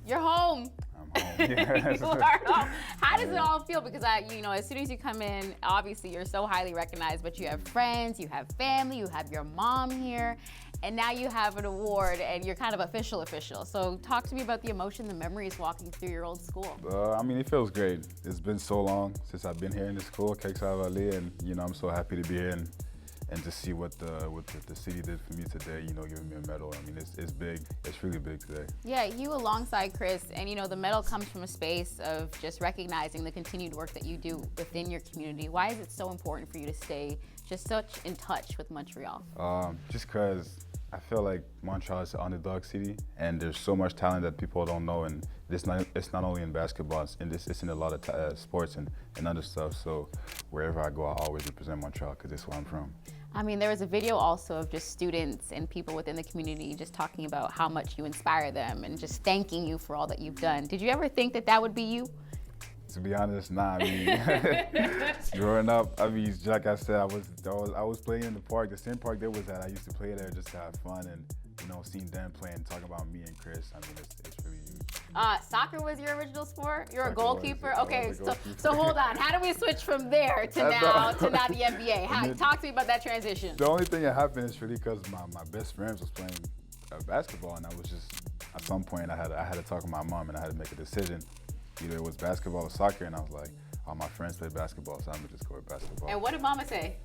You're home. I'm home. Yes. You are home. How does it all feel? Because as soon as you come in, obviously you're so highly recognized, but you have friends, you have family, you have your mom here, and now you have an award and you're kind of official. So talk to me about the emotion, the memories walking through your old school. It feels great. It's been so long since I've been here in the school, Kayla, and I'm so happy to be here and to see what the city did for me today, giving me a medal. It's big. It's really big today. Yeah, you alongside Chris, and the medal comes from a space of just recognizing the continued work that you do within your community. Why is it so important for you to stay just such in touch with Montreal? Just because I feel like Montreal is an underdog city, and there's so much talent that people don't know, and it's not only in basketball, it's in a lot of sports and other stuff. So wherever I go, I always represent Montreal because it's where I'm from. There was a video also of just students and people within the community just talking about how much you inspire them and just thanking you for all that you've done. Did you ever think that would be you? To be honest, nah. Growing up, like I said, I was playing in the park, the same park they was at. I used to play there just to have fun, and seeing them play and talking about me and Chris. It's really huge. Soccer was your original sport? You're a Soccer goalkeeper? Okay, goalkeeper. so hold on. How do we switch from there to now the NBA? Talk to me about that transition. The only thing that happened is really because my best friends was playing basketball, and I was just, at some point, I had to talk to my mom, and I had to make a decision. Either it was basketball or soccer, and I was like, all my friends play basketball, so I'm gonna just go with basketball. And what did Mama say?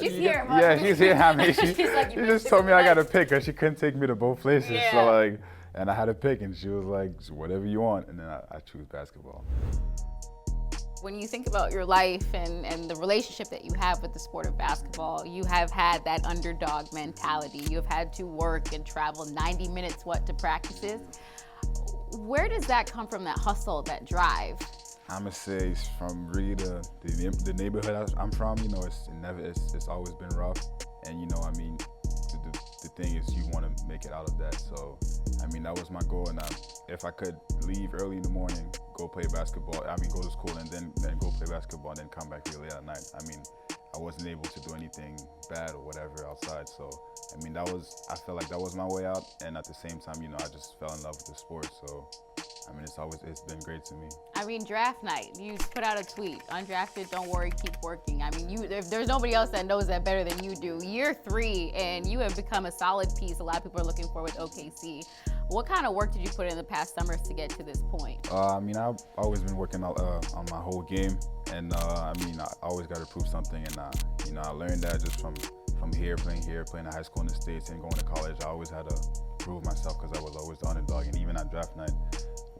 She's here, Mom. Yeah, she's here. She just told me I got to pick, because she couldn't take me to both places. Yeah. So and I had to pick, and she was like, whatever you want, and then I choose basketball. When you think about your life and the relationship that you have with the sport of basketball, you have had that underdog mentality. You have had to work and travel 90 minutes, to practices. Where does that come from, that hustle, that drive? I'm gonna say it's from really the neighborhood I'm from. It's always been rough, and the thing is you want to make it out of that. So that was my goal, and if I could leave early in the morning, go play basketball. Go to school and then go play basketball, and then come back really late at night. I wasn't able to do anything bad or whatever outside. So I felt like that was my way out, and at the same time, I just fell in love with the sport. So it's been great to me. Draft night, you put out a tweet, undrafted, don't worry, keep working. There's nobody else that knows that better than you do. Year 3, and you have become a solid piece. A lot of people are looking for with OKC. What kind of work did you put in the past summers to get to this point? I've always been working on my whole game, and I always got to prove something, and I learned that just from playing at high school in the States and going to college. I always had to prove myself because I was always the underdog, and even at draft night,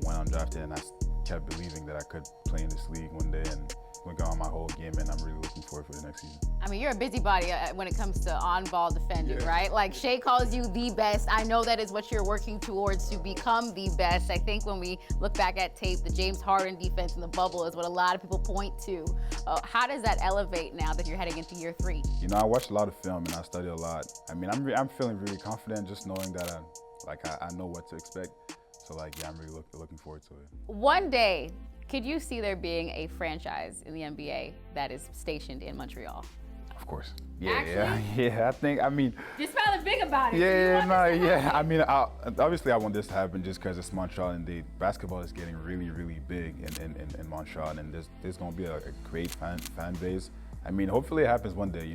went undrafted, and I kept believing that I could play in this league one day, and we got on my whole game, and I'm really looking forward for the next season. You're a busybody when it comes to on-ball defending, right? Like Shea calls you the best. I know that is what you're working towards, to become the best. I think when we look back at tape, the James Harden defense in the bubble is what a lot of people point to. How does that elevate now that you're heading into year 3? I watched a lot of film and I studied a lot. I'm feeling really confident just knowing that I know what to expect. So I'm really looking forward to it. One day, could you see there being a franchise in the NBA that is stationed in Montreal? Of course. Actually? Yeah. I think. Just probably think about it. Obviously, I want this to happen just because it's Montreal, and the basketball is getting really, really big in Montreal, and there's going to be a great fan base. Hopefully, it happens one day.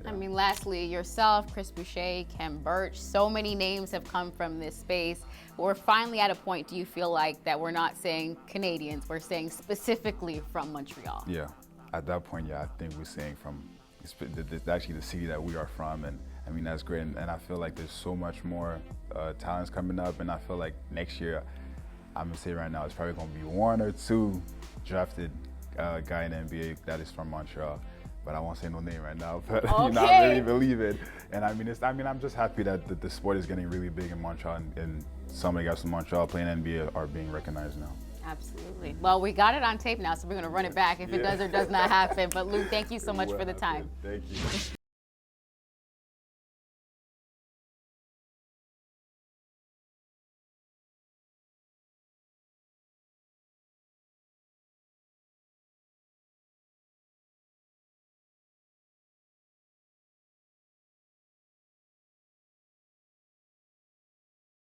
Lastly, yourself, Chris Boucher, Kem Birch, so many names have come from this space. We're finally at a point, do you feel like, that we're not saying Canadians, we're saying specifically from Montreal? Yeah, at that point, I think we're saying actually the city that we are from, and that's great. And I feel like there's so much more talents coming up, and I feel like next year, I'm gonna say right now, it's probably gonna be 1 or 2 drafted guy in the NBA that is from Montreal. But I won't say no name right now. But okay. I really believe it. And I'm just happy that the sport is getting really big in Montreal, and so many guys from Montreal playing NBA are being recognized now. Absolutely. Well, we got it on tape now, so we're going to run it back if it does or does not happen. But Luke, thank you so much for the time. Thank you.